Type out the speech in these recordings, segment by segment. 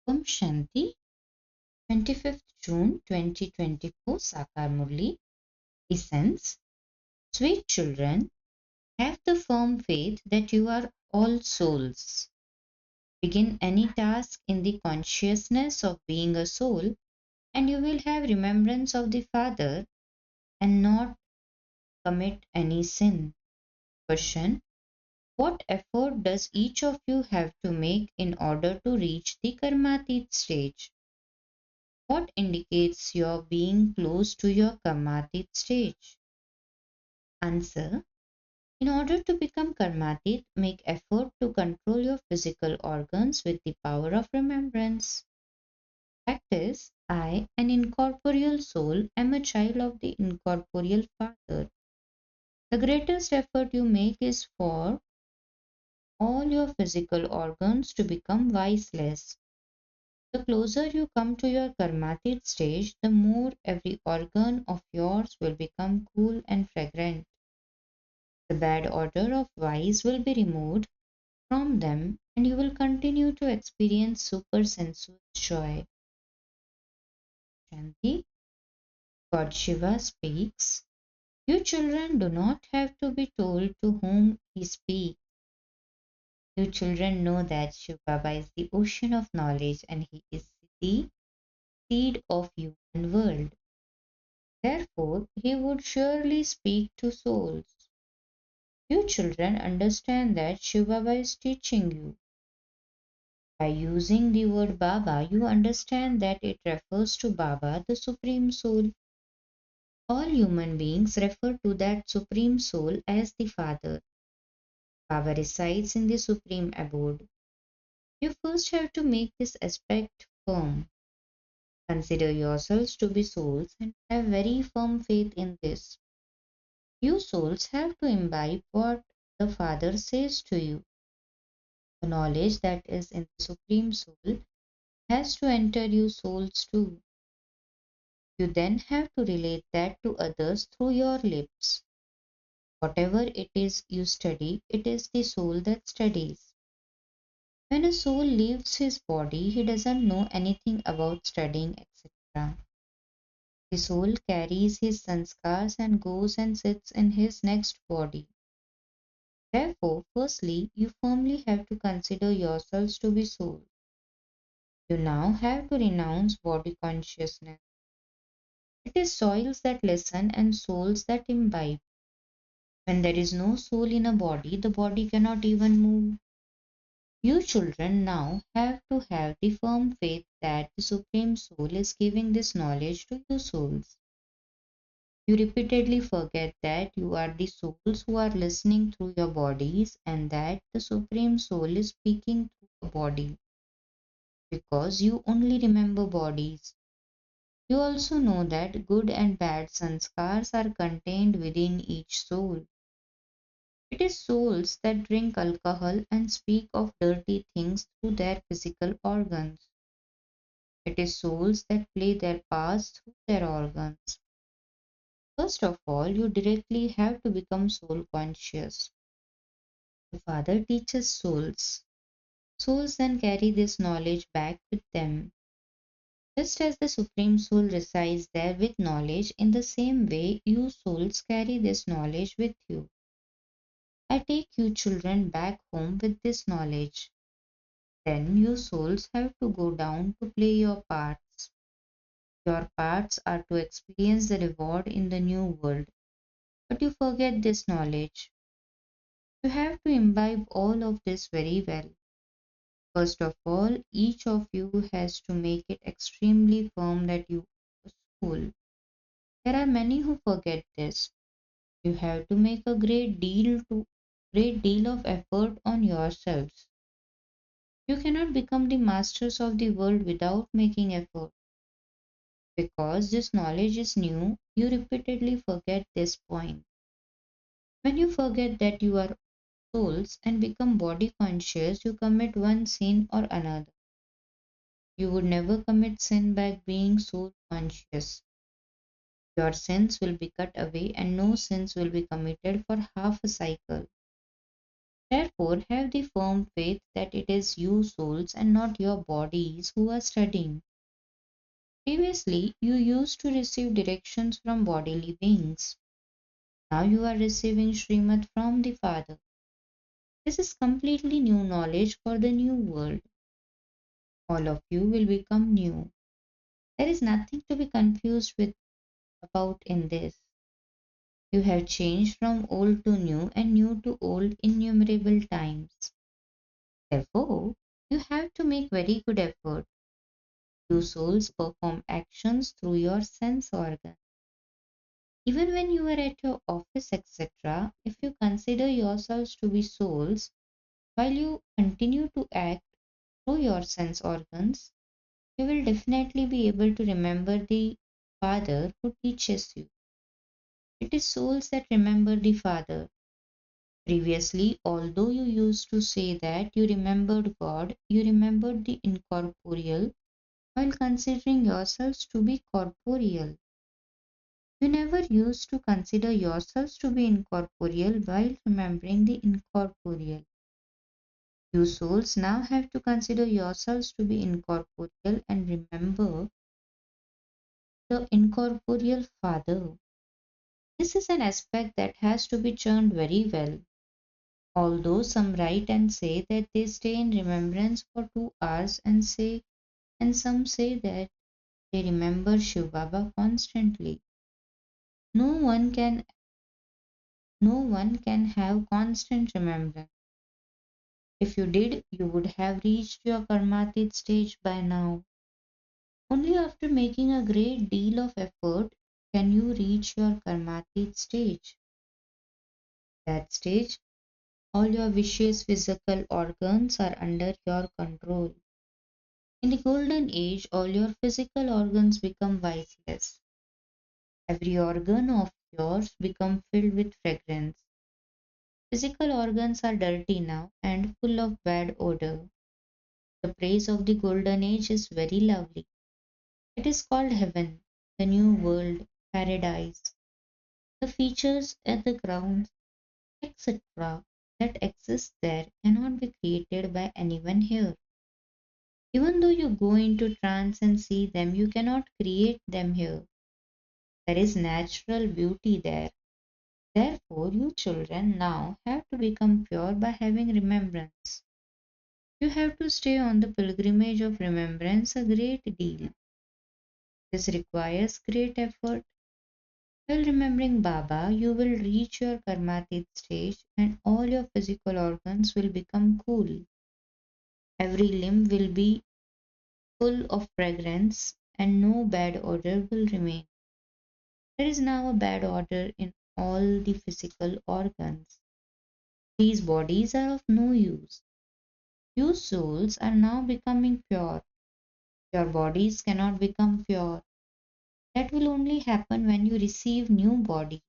Om Shanti, 25th June 2024, Sakar Murli. Essence. Sweet children, have the firm faith that you are all souls. Begin any task in the consciousness of being a soul, and you will have remembrance of the Father and not commit any sin. Question. What effort does each of you have to make in order to reach the Karmatit stage? What indicates your being close to your Karmatit stage? Answer. In order to become Karmatit, make effort to control your physical organs with the power of remembrance. Practice. I, an incorporeal soul, am a child of the incorporeal Father. The greatest effort you make is for all your physical organs to become voiceless. The closer you come to your Karmatit stage, the more every organ of yours will become cool and fragrant. The bad odor of vice will be removed from them, and you will continue to experience supersensuous joy. Shanti, God Shiva speaks. You children do not have to be told to whom he speaks. You children know that Shiv Baba is the ocean of knowledge and he is the seed of human world. Therefore, he would surely speak to souls. You children understand that Shiv Baba is teaching you. By using the word Baba, you understand that it refers to Baba, the Supreme Soul. All human beings refer to that Supreme Soul as the Father. Baba resides in the Supreme Abode. You first have to make this aspect firm. Consider yourselves to be souls and have very firm faith in this. You souls have to imbibe what the Father says to you. The knowledge that is in the Supreme Soul has to enter you souls too. You then have to relate that to others through your lips. Whatever it is you study, it is the soul that studies. When a soul leaves his body, he doesn't know anything about studying, etc. The soul carries his sanskars and goes and sits in his next body. Therefore, firstly, you firmly have to consider yourselves to be soul. You now have to renounce body consciousness. It is soils that listen and souls that imbibe. When there is no soul in a body, the body cannot even move. You children now have to have the firm faith that the Supreme Soul is giving this knowledge to you souls. You repeatedly forget that you are the souls who are listening through your bodies and that the Supreme Soul is speaking through a body because you only remember bodies. You also know that good and bad sanskars are contained within each soul. It is souls that drink alcohol and speak of dirty things through their physical organs. It is souls that play their parts through their organs. First of all, you directly have to become soul conscious. The Father teaches souls. Souls then carry this knowledge back with them. Just as the Supreme Soul resides there with knowledge, in the same way, you souls carry this knowledge with you. I take you children back home with this knowledge. Then you souls have to go down to play your parts. Your parts are to experience the reward in the new world. But you forget this knowledge. You have to imbibe all of this very well. First of all, each of you has to make it extremely firm that you are soul. There are many who forget this. You have to make a great deal of effort on yourselves. You cannot become the masters of the world without making effort. Because this knowledge is new, you repeatedly forget this point. When you forget that you are souls and become body conscious, you commit one sin or another. You would never commit sin by being soul conscious. Your sins will be cut away and no sins will be committed for half a cycle. Therefore, have the firm faith that it is you souls and not your bodies who are studying. Previously, you used to receive directions from bodily beings. Now you are receiving Srimad from the Father. This is completely new knowledge for the new world. All of you will become new. There is nothing to be confused with about in this. You have changed from old to new and new to old innumerable times. Therefore, you have to make very good effort. You souls perform actions through your sense organ. Even when you are at your office, etc., if you consider yourselves to be souls, while you continue to act through your sense organs, you will definitely be able to remember the Father who teaches you. It is souls that remember the Father. Previously, although you used to say that you remembered God, you remembered the incorporeal while considering yourselves to be corporeal. You never used to consider yourselves to be incorporeal while remembering the incorporeal. You souls now have to consider yourselves to be incorporeal and remember the incorporeal Father. This is an aspect that has to be churned very well. Although some write and say that they stay in remembrance for 2 hours and some say that they remember Shiv Baba constantly. No one can no one can have constant remembrance. If you did, you would have reached your karmatit stage by now. Only after making a great deal of effort can you reach your karmatit stage. That stage, all your vicious physical organs are under your control. In the golden age, all your physical organs become viceless. Every organ of yours become filled with fragrance. Physical organs are dirty now and full of bad odor. The praise of the golden age is very lovely. It is called heaven, the new world, paradise. The features and the grounds, etc., that exist there cannot be created by anyone here. Even though you go into trance and see them, you cannot create them here. There is natural beauty there. Therefore, you children now have to become pure by having remembrance. You have to stay on the pilgrimage of remembrance a great deal. This requires great effort. While remembering Baba, you will reach your karmatit stage and all your physical organs will become cool. Every limb will be full of fragrance and no bad odor will remain. There is now a bad odor in all the physical organs. These bodies are of no use. You souls are now becoming pure. Your bodies cannot become pure. That will only happen when you receive new body.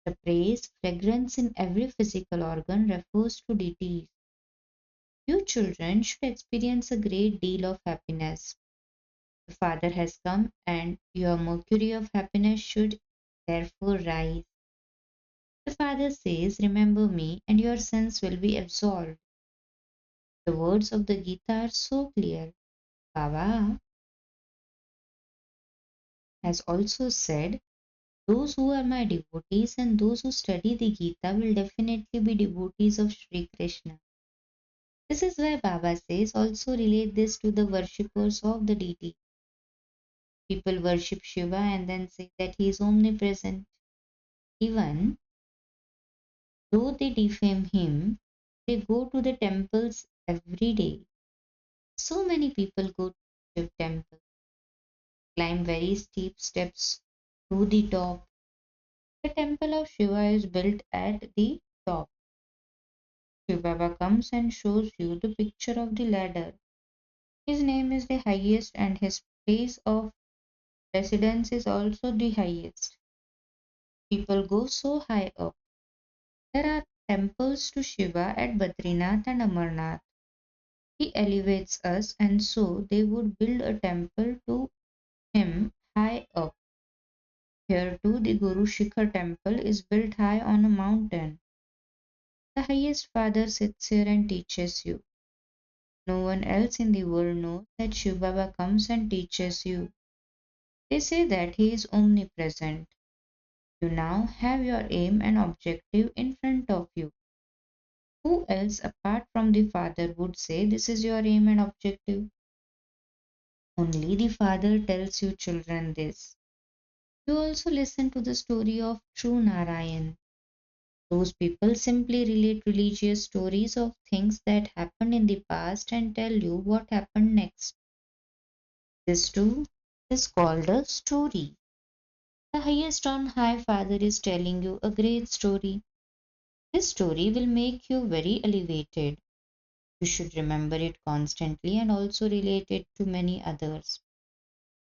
The praise, fragrance in every physical organ refers to deities. You children should experience a great deal of happiness. The Father has come and your mercury of happiness should therefore rise. The Father says, remember me and your sins will be absolved. The words of the Gita are so clear. Baba has also said, those who are my devotees and those who study the Gita will definitely be devotees of Sri Krishna. This is why Baba says also relate this to the worshippers of the deity. People worship Shiva and then say that he is omnipresent. Even though they defame him, they go to the temples every day. So many people go to Shiv temple, climb very steep steps to the top. The temple of Shiva is built at the top. Shiv Baba comes and shows you the picture of the ladder. His name is the highest and his place of residence is also the highest. People go so high up. There are temples to Shiva at Badrinath and Amarnath. He elevates us, and so they would build a temple to him high up. Here too, the Guru Shikhar temple is built high on a mountain. The highest father sits here and teaches you. No one else in the world knows that Shiv Baba comes and teaches you. They say that he is omnipresent. You now have your aim and objective in front of you. Who else apart from the father would say this is your aim and objective? Only the father tells you children this. You also listen to the story of true Narayan. Those people simply relate religious stories of things that happened in the past and tell you what happened next. This too is called a story. The highest on high father is telling you a great story. This story will make you very elevated. You should remember it constantly and also relate it to many others.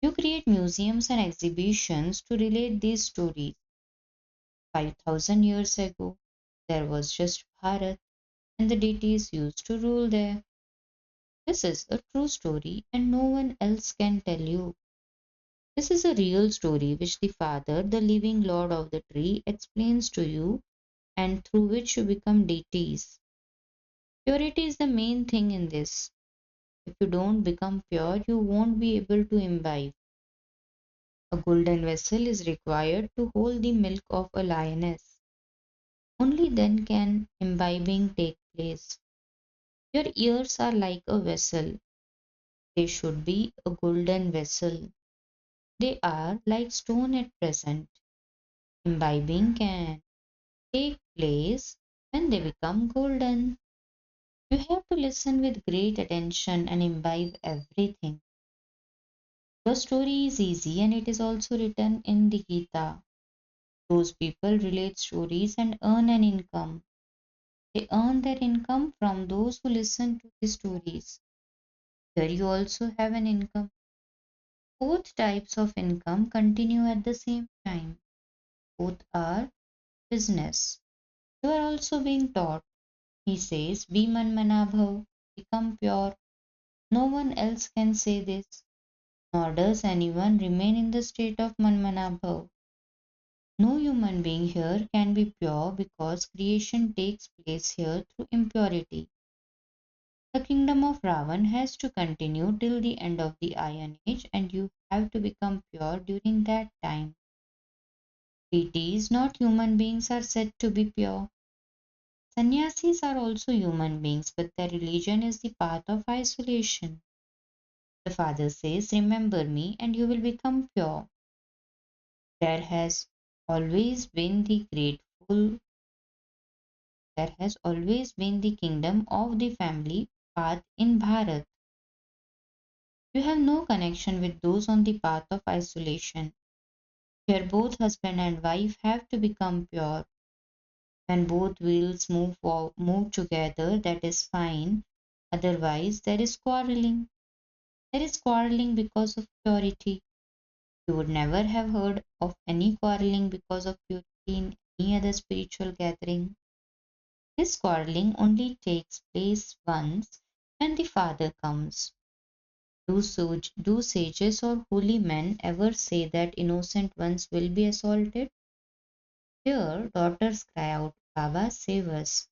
You create museums and exhibitions to relate these stories. 5,000 years ago, there was just Bharat, and the deities used to rule there. This is a true story, and no one else can tell you. This is a real story which the Father, the living Lord of the tree, explains to you, and through which you become deities. Purity is the main thing in this. If you don't become pure, you won't be able to imbibe. A golden vessel is required to hold the milk of a lioness. Only then can imbibing take place. Your ears are like a vessel. They should be a golden vessel. They are like stone at present. Imbibing can take place when they become golden. You have to listen with great attention and imbibe everything. The story is easy and it is also written in the Gita. Those people relate stories and earn an income. They earn their income from those who listen to the stories. Here you also have an income. Both types of income continue at the same time. Both are business. You are also being taught. He says, Be manmanabhav, become pure. No one else can say this, nor does anyone remain in the state of manmanabhav. No human being here can be pure because creation takes place here through impurity. The kingdom of Ravan has to continue till the end of the Iron Age, and you have to become pure during that time. Deities, not human beings, are said to be pure. Sannyasis are also human beings, but their religion is the path of isolation. The Father says, Remember me, and you will become pure. There has always been the grateful, there has always been the kingdom of the family path in Bharat. You have no connection with those on the path of isolation. Here, both husband and wife have to become pure. When both wheels move together, that is fine. Otherwise, there is quarreling. There is quarreling because of purity. You would never have heard of any quarreling because of purity in any other spiritual gathering. This quarreling only takes place once when the Father comes. Do sages or holy men ever say that innocent ones will be assaulted? Here, daughters cry out, Baba, save us.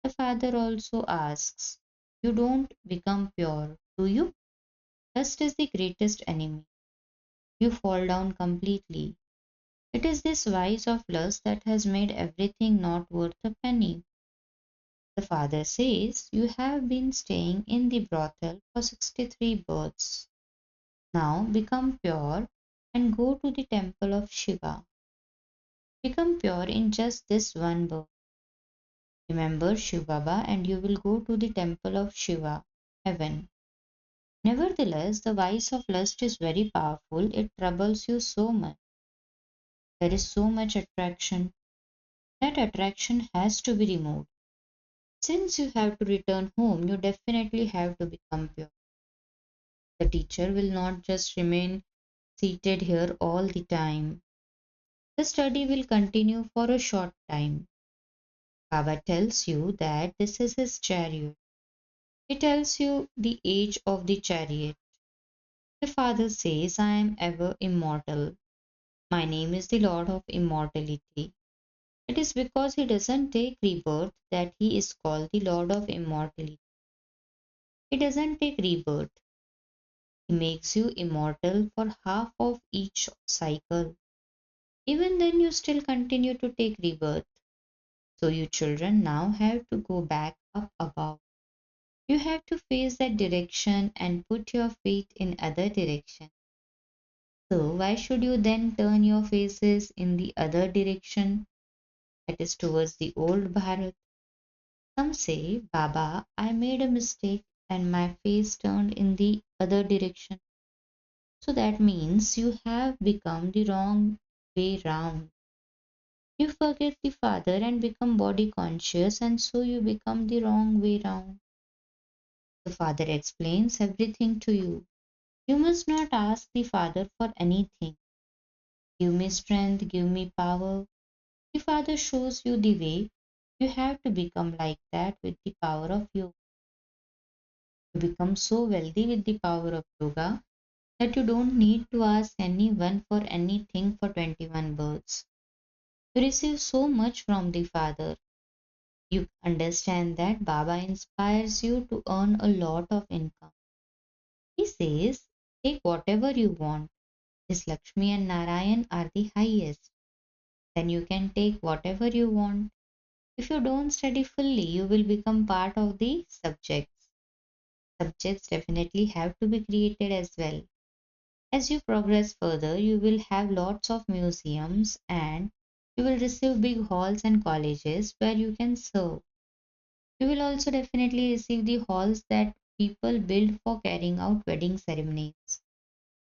The father also asks, You don't become pure, do you? Lust is the greatest enemy. You fall down completely. It is this vice of lust that has made everything not worth a penny. The father says, You have been staying in the brothel for 63 births. Now become pure and go to the temple of Shiva. Become pure in just this one birth. Remember Shiv Baba and you will go to the temple of Shiva, heaven. Nevertheless, the vice of lust is very powerful. It troubles you so much. There is so much attraction. That attraction has to be removed. Since you have to return home, you definitely have to become pure. The teacher will not just remain seated here all the time. The study will continue for a short time. Baba tells you that this is his chariot. He tells you the age of the chariot. The Father says, I am ever immortal. My name is the Lord of immortality. It is because he doesn't take rebirth that he is called the Lord of Immortality. He doesn't take rebirth, he makes you immortal for half of each cycle. Even then, you still continue to take rebirth. So, you children now have to go back up above. You have to face that direction and put your feet in other direction. So, why should you then turn your faces in the other direction, that is towards the old Bharat? Some say, Baba, I made a mistake and my face turned in the other direction. So that means you have become the wrong way round. You forget the Father and become body conscious, and so you become the wrong way round. The Father explains everything to you. You must not ask the Father for anything. Give me strength, give me power. The Father shows you the way. You have to become like that with the power of yoga. You become so wealthy with the power of yoga that you don't need to ask anyone for anything for 21 births. You receive so much from the Father. You understand that Baba inspires you to earn a lot of income. He says, take whatever you want. His Lakshmi and Narayan are the highest. Then you can take whatever you want. If you don't study fully, you will become part of the subjects. Subjects definitely have to be created as well. As you progress further, you will have lots of museums and you will receive big halls and colleges where you can serve. You will also definitely receive the halls that people build for carrying out wedding ceremonies.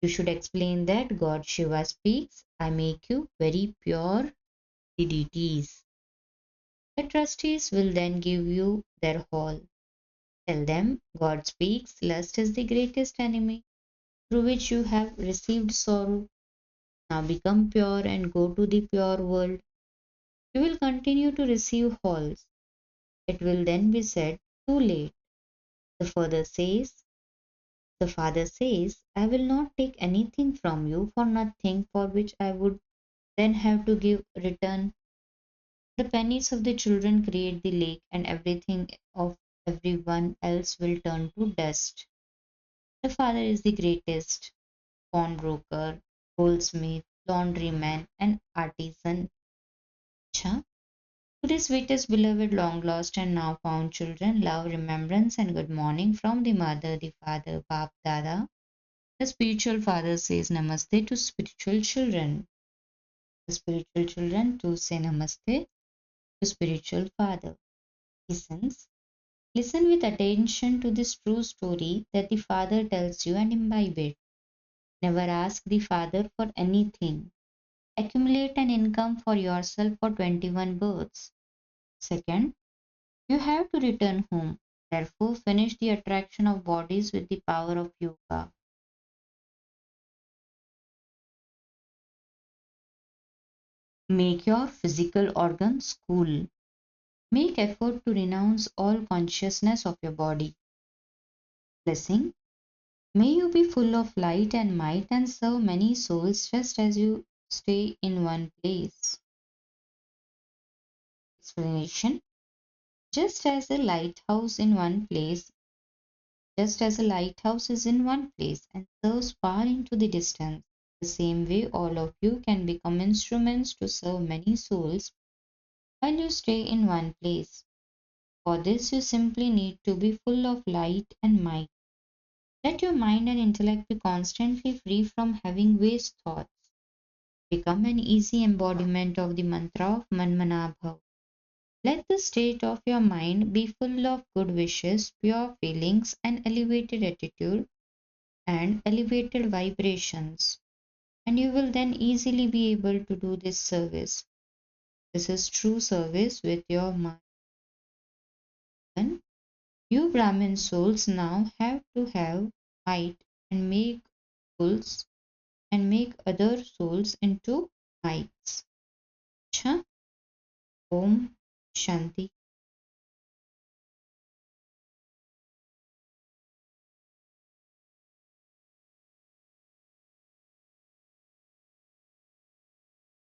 You should explain that God Shiva speaks, I make you very pure deities. The trustees will then give you their hall. Tell them God speaks, lust is the greatest enemy through which you have received sorrow. Now become pure and go to the pure world. You will continue to receive halls. It will then be said, too late. The Father says, the Father says, I will not take anything from you for nothing for which I would then have to give return. The pennies of the children create the lake, and everything of everyone else will turn to dust. The Father is the greatest pawnbroker, goldsmith, laundryman, and artisan. Cha? To the sweetest beloved, long lost, and now found children, love, remembrance, and good morning from the mother, the father, Bap Dada. The spiritual father says Namaste to spiritual children. The spiritual children too say Namaste to spiritual father. Listens. Listen with attention to this true story that the father tells you and imbibe it. Never ask the father for anything. Accumulate an income for yourself for 21 births. Second, you have to return home. Therefore, finish the attraction of bodies with the power of yoga. Make your physical organs cool. Make effort to renounce all consciousness of your body. Blessing. May you be full of light and might and serve many souls just as you stay in one place. Explanation. Just as a lighthouse in one place, just as a lighthouse is in one place and serves far into the distance, the same way all of you can become instruments to serve many souls while you stay in one place. For this, you simply need to be full of light and might. Let your mind and intellect be constantly free from having waste thoughts. Become an easy embodiment of the mantra of Manmanabhav. Let the state of your mind be full of good wishes, pure feelings, and elevated attitude and elevated vibrations. And you will then easily be able to do this service. This is true service with your mind. You Brahmin souls now have to have might and make fools and make other souls into mites. Cha Om Shanti.